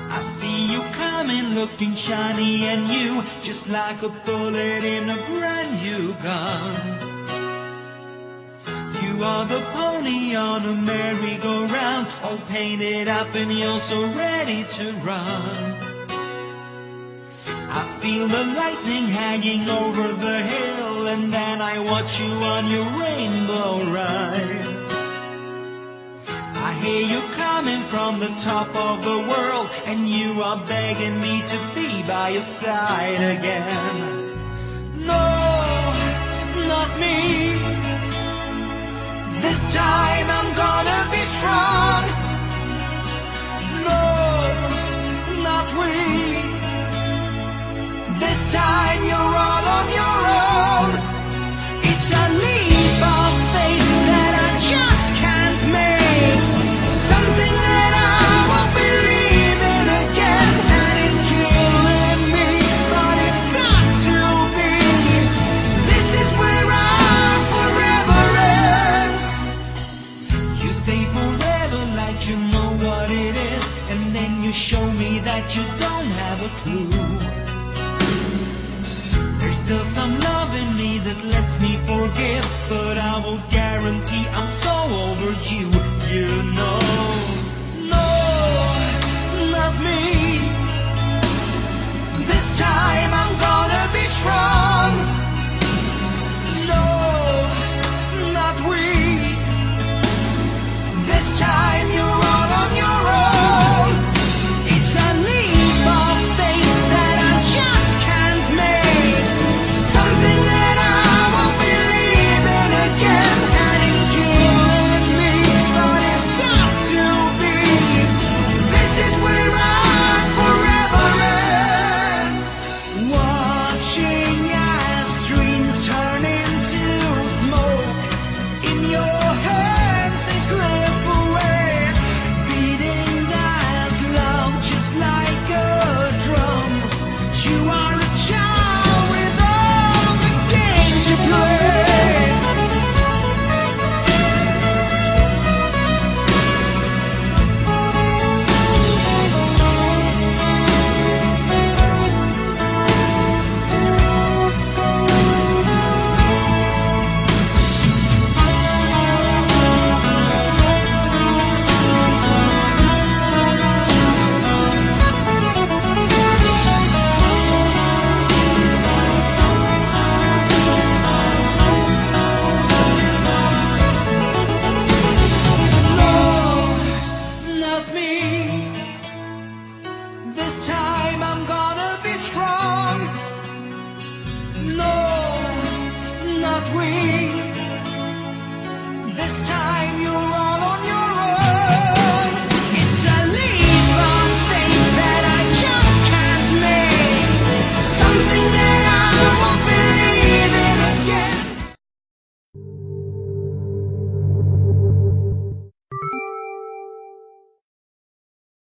I see you coming, looking shiny and new, just like a bullet in a brand new gun. You are the pony on a merry-go-round, all painted up and you're so ready to run. I feel the lightning hanging over the hill, and then I watch you on your rainbow ride. I hear you coming from the top of the world, and you are begging me to be by your side again. No, not me. This time I'm gonna be strong. No, not we. This time you're all on your own. It's a leap of faith that I just can't make, something that I won't believe in again, and it's killing me, but it's got to be. This is where our forever ends. You say forever like you know what it is, and then you show me that you don't have a clue. There's still some love in me that lets me forgive, but I will guarantee I'm so over you.